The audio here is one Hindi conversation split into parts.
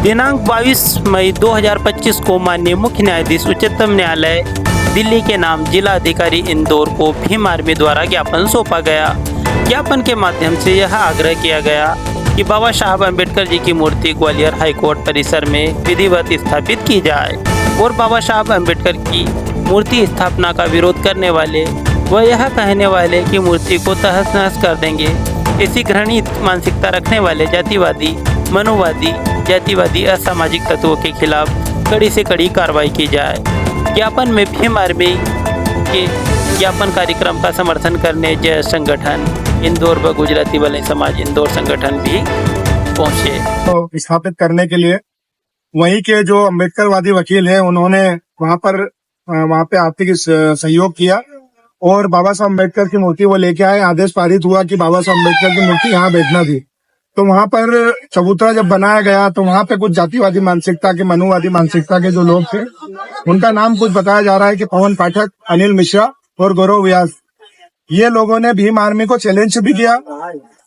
दिनांक 22 मई 2025 को माननीय मुख्य न्यायाधीश उच्चतम न्यायालय दिल्ली के नाम जिला अधिकारी इंदौर को भीम आर्मी द्वारा ज्ञापन सौंपा गया। ज्ञापन के माध्यम से यह आग्रह किया गया कि बाबा साहब अम्बेडकर जी की मूर्ति ग्वालियर हाईकोर्ट परिसर में विधिवत स्थापित की जाए और बाबा साहब अम्बेडकर की मूर्ति स्थापना का विरोध करने वाले व यह कहने वाले कि मूर्ति को तहस नहस कर देंगे, ऐसी घृणित मानसिकता रखने वाले जातिवादी, मनोवादी, जातिवादी असामाजिक तत्वों के खिलाफ कड़ी से कड़ी कार्रवाई की जाए। ज्ञापन में भीम आर्मी के ज्ञापन कार्यक्रम का समर्थन करने जय संगठन इंदौर व गुजराती वाले समाज इंदौर संगठन भी पहुंचे। तो स्थापित करने के लिए वहीं के जो अम्बेडकरवादी वकील हैं उन्होंने वहां पे आर्थिक सहयोग किया और बाबा साहब अम्बेडकर की मूर्ति वो लेके आए। आदेश पारित हुआ कि बाबा साहब अम्बेडकर की मूर्ति यहाँ बैठना थी। तो वहां पर चबूतरा जब बनाया गया तो वहां पे कुछ जातिवादी मानसिकता के, मनुवादी मानसिकता के जो लोग थे उनका नाम कुछ बताया जा रहा है कि पवन पाठक, अनिल मिश्रा और गौरव व्यास, ये लोगों ने भीम आर्मी को चैलेंज भी किया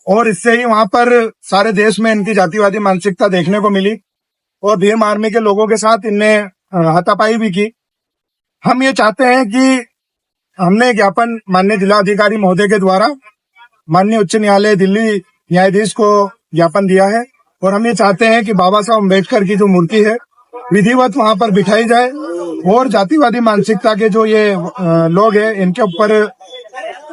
और इससे ही वहां पर सारे देश में इनकी जातिवादी मानसिकता देखने को मिली और भीम आर्मी के लोगों के साथ इनने हाथापाई भी की। हम ये चाहते हैं कि हमने ज्ञापन माननीय जिलाधिकारी महोदय के द्वारा माननीय उच्च न्यायालय दिल्ली न्यायाधीश को ज्ञापन दिया है और हम ये चाहते हैं कि बाबा साहब अम्बेडकर की जो मूर्ति है विधिवत वहां पर बिठाई जाए और जातिवादी मानसिकता के जो ये लोग हैं इनके ऊपर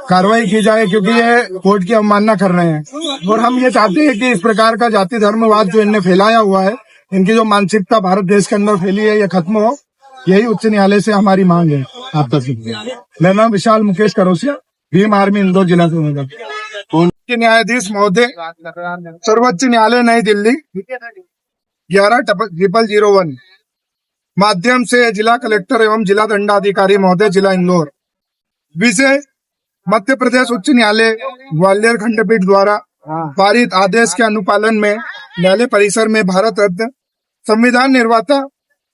कार्रवाई की जाए, क्योंकि ये कोर्ट की अवमानना कर रहे हैं। और हम ये चाहते हैं कि इस प्रकार का जाति धर्मवाद जो इनने फैलाया हुआ है, इनकी जो मानसिकता भारत देश के अंदर फैली है, ये खत्म हो। यही उच्च न्यायालय से हमारी मांग है। आप मेरा नाम विशाल मुकेश करोसिया, भीम आर्मी इंदौर जिला से न्यायाधीश महोदय, सर्वोच्च न्यायालय नई दिल्ली 11/0001 माध्यम से जिला कलेक्टर एवं जिला दंडाधिकारी महोदय जिला इंदौर, विषय मध्य प्रदेश उच्च न्यायालय ग्वालियर खंडपीठ द्वारा पारित आदेश के अनुपालन में न्यायालय परिसर में भारत रत्न संविधान निर्माता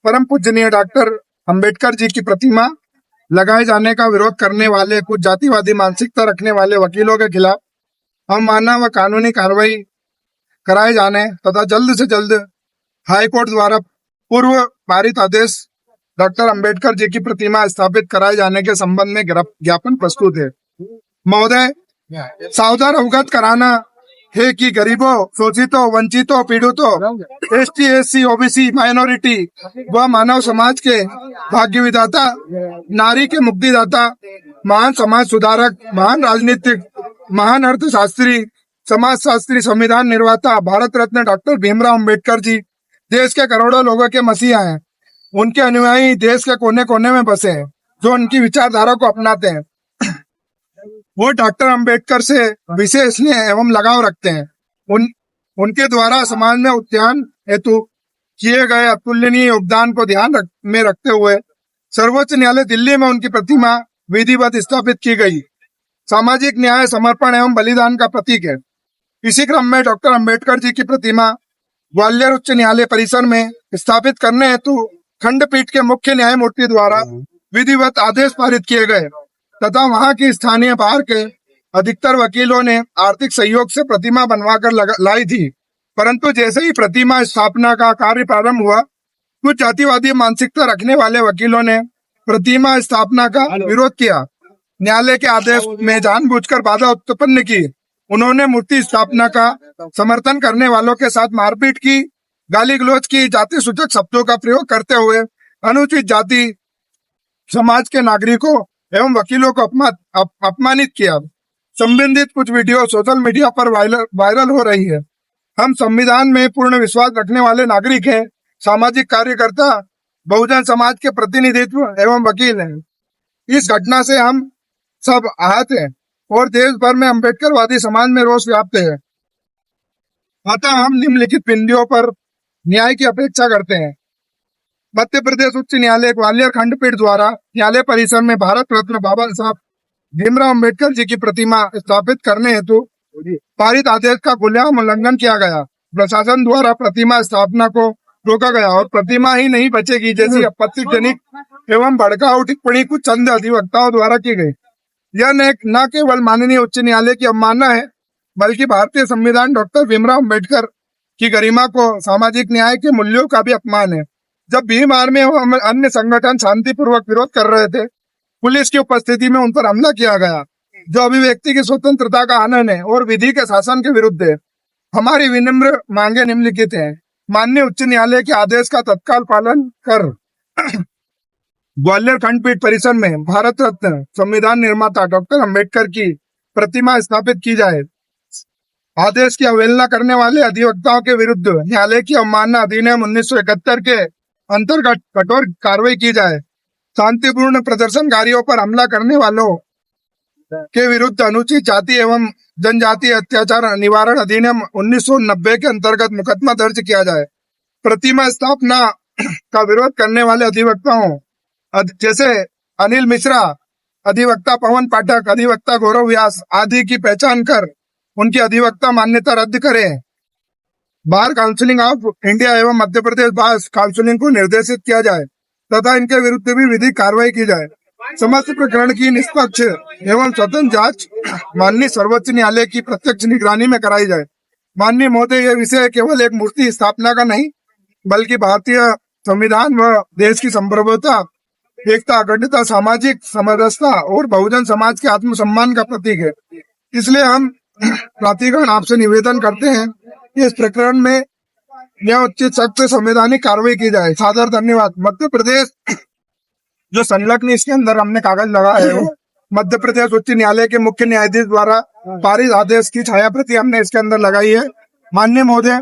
परम पूजनीय डॉक्टर अंबेडकर जी की प्रतिमा लगाए जाने का विरोध करने वाले कुछ जातिवादी मानसिकता रखने वाले वकीलों के खिलाफ अवमानना व कानूनी कार्रवाई कराए जाने तथा जल्द से जल्द हाईकोर्ट द्वारा पूर्व पारित आदेश डॉक्टर अंबेडकर जी की प्रतिमा स्थापित कराए जाने के संबंध में ज्ञापन प्रस्तुत है। महोदय, सावधान अवगत कराना है कि गरीबों, शोषितों, वंचितों, पीड़ितों, ST, SC, OBC, माइनॉरिटी व मानव समाज के भाग्य विधाता, नारी के मुक्तिदाता, महान समाज सुधारक, महान राजनीतिक, महान अर्थशास्त्री, समाज शास्त्री, संविधान निर्माता, भारत रत्न डॉक्टर भीमराव अम्बेडकर जी देश के करोड़ों लोगों के मसीहा हैं। उनके अनुयायी देश के कोने कोने में बसे हैं जो उनकी विचारधारा को अपनाते हैं। वो डॉक्टर अंबेडकर से विशेष स्नेह एवं लगाव रखते हैं। उनके द्वारा समाज में उत्थान हेतु किए गए अतुलनीय योगदान को ध्यान में रखते हुए सर्वोच्च न्यायालय दिल्ली में उनकी प्रतिमा विधिवत स्थापित की गई। सामाजिक न्याय, समर्पण एवं बलिदान का प्रतीक है। इसी क्रम में डॉक्टर अंबेडकर जी की प्रतिमा ग्वालियर उच्च न्यायालय परिसर में स्थापित करने हेतु खंडपीठ के मुख्य न्यायमूर्ति द्वारा विधिवत आदेश पारित किए गए तथा वहां की स्थानीय बार के अधिकतर वकीलों ने आर्थिक सहयोग से प्रतिमा बनवाकर लाई थी। परंतु जैसे ही प्रतिमा स्थापना का कार्य प्रारंभ हुआ, कुछ जातिवादी मानसिकता रखने वाले वकीलों ने प्रतिमा स्थापना का विरोध किया, न्यायालय के आदेश में जानबूझकर बाधा उत्पन्न की। उन्होंने मूर्ति स्थापना का समर्थन करने वालों के साथ मारपीट की, गाली गलौज की, जाति सूचक शब्दों का प्रयोग करते हुए अनुचित जाति समाज के नागरिकों एवं वकीलों को अपमानित किया। संबंधित कुछ वीडियो सोशल मीडिया पर वायरल हो रही है। हम संविधान में पूर्ण विश्वास रखने वाले नागरिक हैं, सामाजिक कार्यकर्ता, बहुजन समाज के प्रतिनिधित्व एवं वकील हैं। इस घटना से हम सब आहत हैं और देश भर में अम्बेडकरवादी समाज में रोष व्याप्त है। अतः हम निम्नलिखित बिंदुओं पर न्याय की अपेक्षा करते हैं। मध्य प्रदेश उच्च न्यायालय ग्वालियर खंडपीठ द्वारा न्यायालय परिसर में भारत रत्न बाबा साहब भीमराव अम्बेडकर जी की प्रतिमा स्थापित करने हेतु पारित आदेश का खुलेआम उल्लंघन किया गया। प्रशासन द्वारा प्रतिमा स्थापना को रोका गया और प्रतिमा ही नहीं बचेगी जैसी आपत्तिजनक एवं भड़काऊ टिप्पणी कुछ चंद अधिवक्ताओं द्वारा की गई। यह न केवल माननीय उच्च न्यायालय की अवमानना है, बल्कि भारतीय संविधान डॉक्टर भीमराव अम्बेडकर की गरिमा को, सामाजिक न्याय के मूल्यों का भी अपमान है। जब भीम आर्मी एवं अन्य संगठन शांतिपूर्वक विरोध कर रहे थे, पुलिस की उपस्थिति में उन पर हमला किया गया, जो अभिव्यक्ति की स्वतंत्रता का हनन है और विधि के शासन के विरुद्ध है। हमारी विनम्र मांगे निम्नलिखित हैं। माननीय उच्च न्यायालय के आदेश का तत्काल पालन कर ग्वालियर खंडपीठ परिसर में भारत रत्न संविधान निर्माता डॉक्टर अंबेडकर की प्रतिमा स्थापित की जाए। आदेश की अवहेलना करने वाले अधिवक्ताओं के विरुद्ध न्यायालय की अवमानना अधिनियम 1971 के अंतर्गत कठोर कार्रवाई की जाए। शांतिपूर्ण प्रदर्शनकारियों पर हमला करने वालों के विरुद्ध अनुसूचित जाति एवं जनजाति अत्याचार निवारण अधिनियम 1990 के अंतर्गत मुकदमा दर्ज किया जाए। प्रतिमा स्थापना का विरोध करने वाले अधिवक्ताओं जैसे अनिल मिश्रा, अधिवक्ता पवन पाठक, अधिवक्ता गौरव व्यास आदि की पहचान कर उनकी अधिवक्ता मान्यता रद्द करें। बार काउंसिलिंग ऑफ इंडिया एवं मध्य प्रदेश बार काउंसिलिंग को निर्देशित किया जाए तथा इनके विरुद्ध भी विधिक कार्रवाई की जाए। समस्त प्रकरण की निष्पक्ष एवं स्वतंत्र जांच माननीय सर्वोच्च न्यायालय की प्रत्यक्ष निगरानी में कराई जाए। माननीय महोदय, यह विषय केवल एक मूर्ति स्थापना का नहीं, बल्कि भारतीय संविधान व देश की संप्रभुता, एकता, अखंडता, सामाजिक समरसता और बहुजन समाज के आत्मसम्मान का प्रतीक है। इसलिए हम प्राधिकरण आपसे निवेदन करते हैं कि इस प्रकरण में न्यायोचित सख्त संवैधानिक कार्रवाई की जाए। सादर धन्यवाद। मध्य प्रदेश जो संलग्न इसके अंदर हमने कागज लगा है, वो मध्य प्रदेश उच्च न्यायालय के मुख्य न्यायाधीश द्वारा पारित आदेश की छाया प्रति हमने इसके अंदर लगाई है। माननीय महोदय,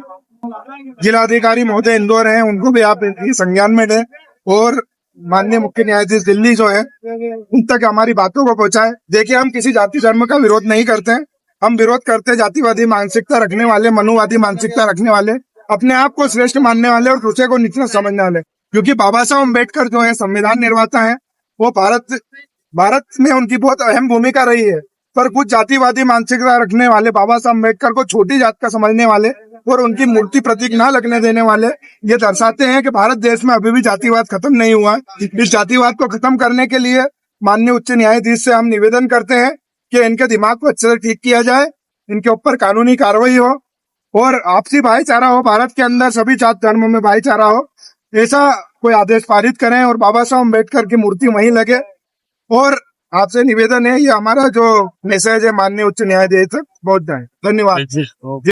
जिलाधिकारी महोदय इंदौर हैं, उनको भी आप इनकी संज्ञान में लें और माननीय मुख्य न्यायाधीश दिल्ली जो है, उन तक हमारी बातों को पहुंचाए। देखिए, हम किसी जाति धर्म का विरोध नहीं करते हैं। हम विरोध करते जातिवादी मानसिकता रखने वाले, मनुवादी मानसिकता रखने वाले, अपने आप को श्रेष्ठ मानने वाले और दूसरे को निचला समझने वाले। क्योंकि बाबा साहब अम्बेडकर जो है संविधान निर्माता है, वो भारत में उनकी बहुत अहम भूमिका रही है। पर कुछ जातिवादी मानसिकता रखने वाले बाबा साहब अम्बेडकर को छोटी जात का समझने वाले और उनकी मूर्ति प्रतीक ना लगने देने वाले ये दर्शाते हैं कि भारत देश में अभी भी जातिवाद खत्म नहीं हुआ। इस जातिवाद को खत्म करने के लिए माननीय उच्च न्यायाधीश से हम निवेदन करते हैं कि इनके दिमाग को अच्छे से ठीक किया जाए, इनके ऊपर कानूनी कार्रवाई हो और आपसी भाईचारा हो, भारत के अंदर सभी जात धर्मों में भाईचारा हो, ऐसा कोई आदेश पारित करें और बाबा साहब अम्बेडकर की मूर्ति वहीं लगे। और आपसे निवेदन है, ये हमारा जो मैसेज है माननीय उच्च न्यायाधीश तक पहुंच जाए। धन्यवाद।